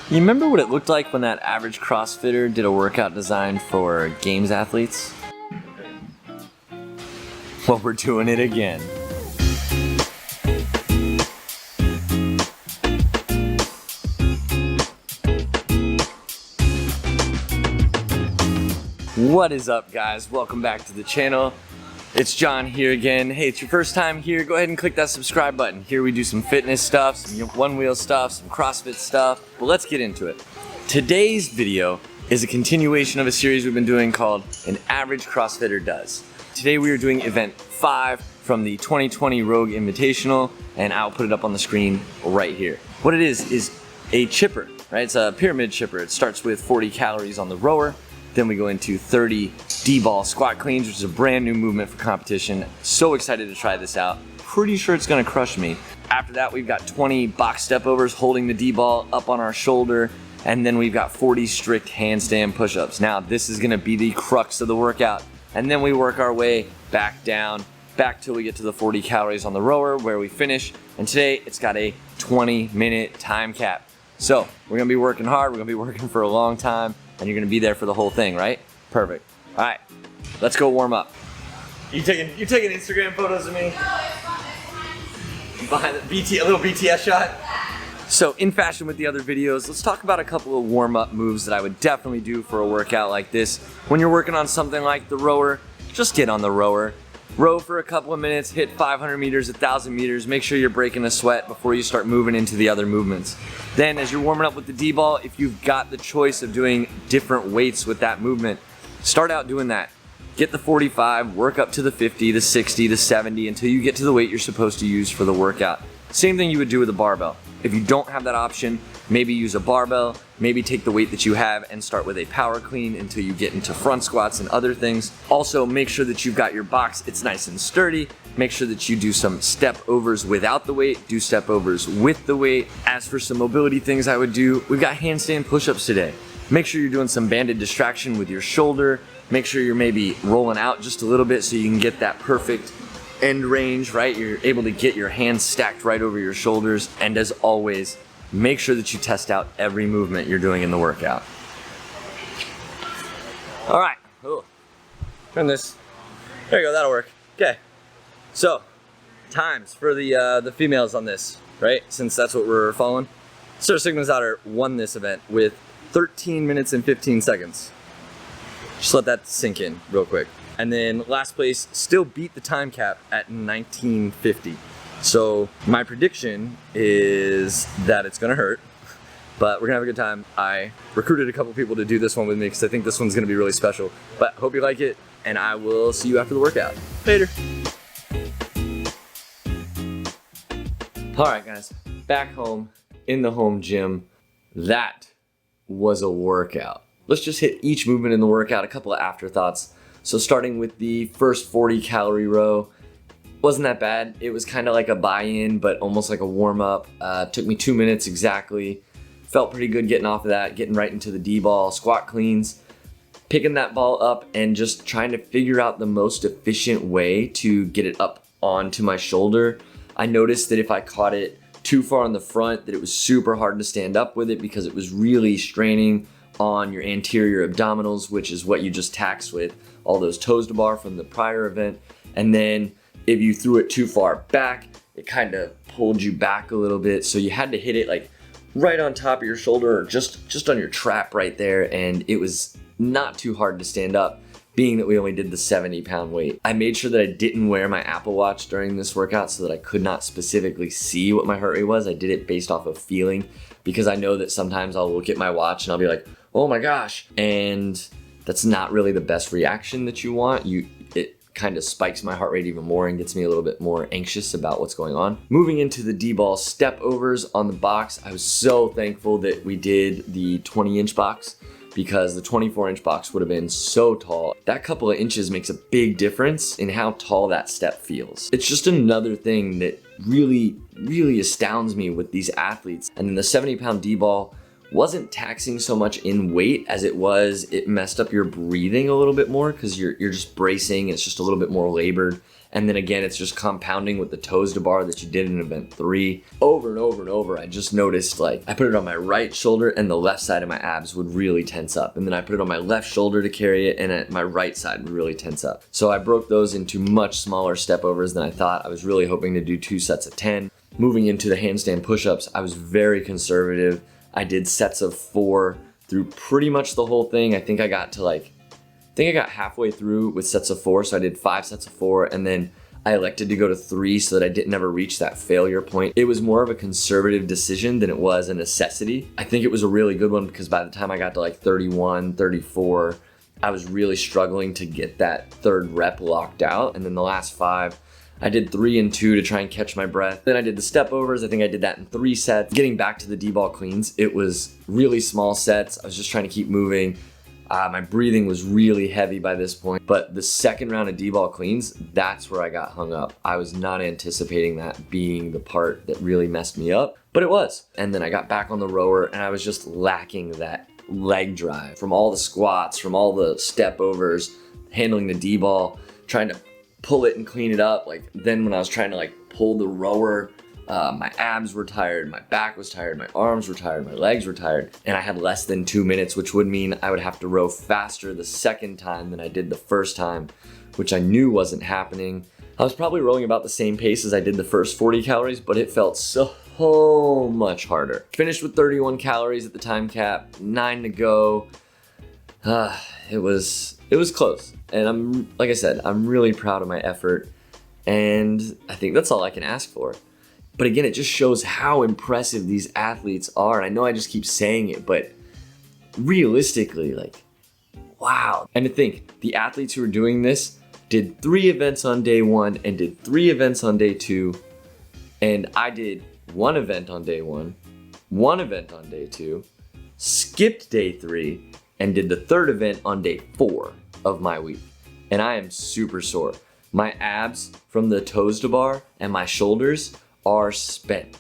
You remember what it looked like when that average CrossFitter did a workout designed for games athletes? Well, we're doing it again. What is up, guys? Welcome back to the channel. It's John here again. Hey, it's your first time here, go ahead and click that subscribe button. Here we do some fitness stuff, some one-wheel stuff, some CrossFit stuff, but let's get into it. Today's video is a continuation of a series we've been doing called An Average CrossFitter Does. Today we are doing event 5 from the 2020 Rogue Invitational, and I'll put it up on the screen right here. What it is a chipper, right? It's a pyramid chipper. It starts with 40 calories on the rower. Then we go into 30 D-ball squat cleans, which is a brand new movement for competition. So excited to try this out. Pretty sure it's gonna crush me. After that, we've got 20 box step overs holding the D-ball up on our shoulder. And then we've got 40 strict handstand push-ups. Now, this is gonna be the crux of the workout. And then we work our way back down, back till we get to the 40 calories on the rower where we finish. And today, it's got a 20-minute time cap. So, we're gonna be working hard, we're gonna be working for a long time, and you're gonna be there for the whole thing, right? Perfect. All right, let's go warm up. You taking Instagram photos of me? Behind the a little BTS shot? So in fashion with the other videos, let's talk about a couple of warm-up moves that I would definitely do for a workout like this. When you're working on something like the rower, just get on the rower. Row for a couple of minutes, hit 500 meters, 1,000 meters, make sure you're breaking a sweat before you start moving into the other movements. Then as you're warming up with the D-ball, if you've got the choice of doing different weights with that movement, start out doing that. Get the 45, work up to the 50, the 60, the 70 until you get to the weight you're supposed to use for the workout. Same thing you would do with a barbell. If you don't have that option, maybe use a barbell, maybe take the weight that you have and start with a power clean until you get into front squats and other things. Also, make sure that you've got your box, it's nice and sturdy. Make sure that you do some step overs without the weight, do step overs with the weight. As for some mobility things I would do, we've got handstand push-ups today. Make sure you're doing some banded distraction with your shoulder. Make sure you're maybe rolling out just a little bit so you can get that perfect end range, right? You're able to get your hands stacked right over your shoulders. And as always, make sure that you test out every movement you're doing in the workout. All right, turn this. There you go, that'll work. Okay, so times for the females on this, right? Since that's what we're following. Sara Sigmundsdottir won this event with 13 minutes and 15 seconds. Just let that sink in real quick. And then last place still beat the time cap at 1950. So my prediction is that it's gonna hurt, but we're gonna have a good time. I recruited a couple people to do this one with me because I think this one's gonna be really special. But hope you like it, and I will see you after the workout. Later. All right, guys, back home in the home gym. That was a workout. Let's just hit each movement in the workout, a couple of afterthoughts. So starting with the first 40 calorie row, wasn't that bad. It was kind of like a buy-in, but almost like a warm-up. Took me 2 minutes exactly. Felt pretty good getting off of that, getting right into the D-ball, squat cleans, picking that ball up and just trying to figure out the most efficient way to get it up onto my shoulder. I noticed that if I caught it too far on the front, that it was super hard to stand up with it because it was really straining on your anterior abdominals, which is what you just taxed with all those toes to bar from the prior event. And then if you threw it too far back, it kind of pulled you back a little bit. So you had to hit it like right on top of your shoulder or just on your trap right there. And it was not too hard to stand up, being that we only did the 70-pound weight. I made sure that I didn't wear my Apple Watch during this workout so that I could not specifically see what my heart rate was. I did it based off of feeling because I know that sometimes I'll look at my watch and I'll be like, oh my gosh. And that's not really the best reaction that you want. It kind of spikes my heart rate even more and gets me a little bit more anxious about what's going on. Moving into the D-ball step overs on the box, I was so thankful that we did the 20-inch box because the 24-inch box would have been so tall. That couple of inches makes a big difference in how tall that step feels. It's just another thing that really astounds me with these athletes. And then the 70-pound D-ball wasn't taxing so much in weight as it messed up your breathing a little bit more because you're just bracing. It's just a little bit more labored. And then again, it's just compounding with the toes to bar that you did in event 3. Over and over and over, I just noticed like I put it on my right shoulder and the left side of my abs would really tense up. And then I put it on my left shoulder to carry it and my right side would really tense up. So I broke those into much smaller step overs than I thought. I was really hoping to do 2 sets of 10. Moving into the handstand push-ups, I was very conservative. I did sets of 4 through pretty much the whole thing. I think I got halfway through with sets of 4, so I did 5 sets of 4, and then I elected to go to 3 so that I didn't ever reach that failure point. It was more of a conservative decision than it was a necessity. I think it was a really good one because by the time I got to like 31, 34, I was really struggling to get that 3rd rep locked out. And then the last 5, I did 3 and 2 to try and catch my breath. Then I did the step overs. I think I did that in 3 sets. Getting back to the D-ball cleans, it was really small sets. I was just trying to keep moving. My breathing was really heavy by this point, but the second round of D-ball cleans, that's where I got hung up. I was not anticipating that being the part that really messed me up, but it was. And then I got back on the rower and I was just lacking that leg drive from all the squats, from all the step overs, handling the D-ball, trying to pull it and clean it up. Like then when I was trying to like pull the rower, my abs were tired, my back was tired, my arms were tired, my legs were tired, and I had less than 2 minutes, which would mean I would have to row faster the second time than I did the first time, which I knew wasn't happening. I was probably rowing about the same pace as I did the first 40 calories, but it felt so much harder. Finished with 31 calories at the time cap, 9 to go. It was close. And like I said, I'm really proud of my effort, and I think that's all I can ask for. But again, it just shows how impressive these athletes are. And I know I just keep saying it, but realistically, like, wow. And to think, the athletes who are doing this did 3 events on day 1 and did 3 events on day 2. And I did 1 event on day 1, 1 event on day 2, skipped day 3, and did the 3rd event on day 4 of my week. And I am super sore. My abs from the toes to bar and my shoulders are spent.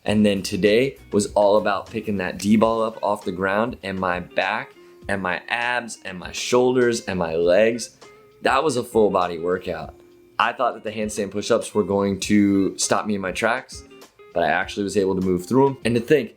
And then today was all about picking that D-ball up off the ground, and my back and my abs and my shoulders and my legs, that was a full body workout. I thought that the handstand push-ups were going to stop me in my tracks, but I actually was able to move through them. And to think,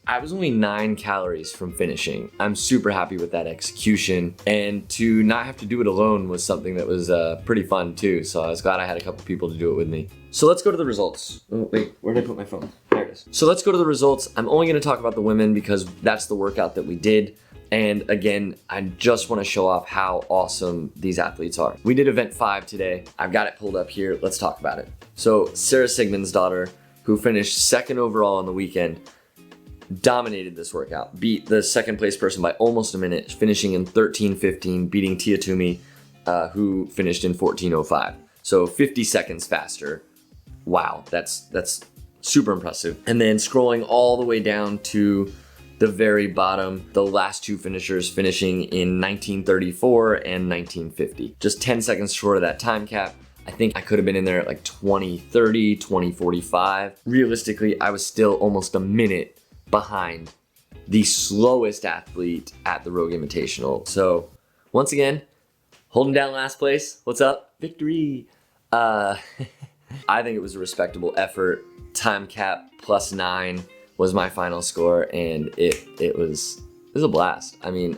I was only 9 calories from finishing. I'm super happy with that execution, and to not have to do it alone was something that was pretty fun too. So I was glad I had a couple people to do it with me. So let's go to the results. Oh, wait, where did I put my phone? There it is. So let's go to the results. I'm only gonna talk about the women because that's the workout that we did. And again, I just wanna show off how awesome these athletes are. We did event 5 today. I've got it pulled up here. Let's talk about it. So Sara Sigmundsdottir, who finished 2nd overall on the weekend, dominated this workout, beat the 2nd place person by almost a minute, finishing in 13:15, beating Tia Toomey, who finished in 14:05. So 50 seconds faster. Wow, that's super impressive. And then scrolling all the way down to the very bottom, the last 2 finishers finishing in 19:34 and 19:50. Just 10 seconds short of that time cap. I think I could have been in there at like 20:30, 20:45. Realistically, I was still almost a minute behind the slowest athlete at the Rogue Invitational. So once again, holding down last place. What's up? Victory. I think it was a respectable effort. Time cap +9 was my final score, and it was a blast. I mean,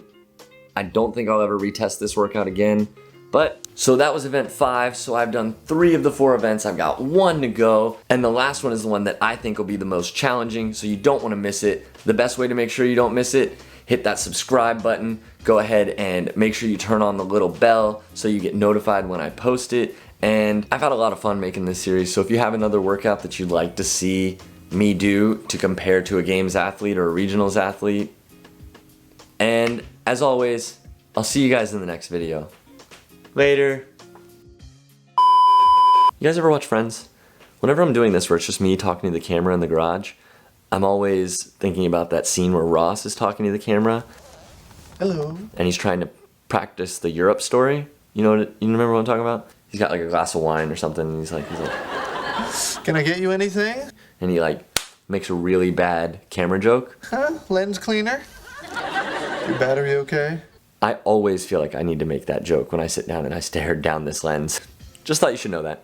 I don't think I'll ever retest this workout again, but so that was event 5. So I've done 3 of the 4 events. I've got 1 to go. And the last one is the one that I think will be the most challenging. So you don't want to miss it. The best way to make sure you don't miss it, hit that subscribe button. Go ahead and make sure you turn on the little bell so you get notified when I post it. And I've had a lot of fun making this series. So if you have another workout that you'd like to see me do to compare to a games athlete or a regionals athlete. And as always, I'll see you guys in the next video. Later. You guys ever watch Friends? Whenever I'm doing this where it's just me talking to the camera in the garage, I'm always thinking about that scene where Ross is talking to the camera. Hello. And he's trying to practice the Europe story. You remember what I'm talking about? He's got like a glass of wine or something, and he's like, Can I get you anything? And he like makes a really bad camera joke. Huh? Lens cleaner? Your battery okay? I always feel like I need to make that joke when I sit down and I stare down this lens. Just thought you should know that.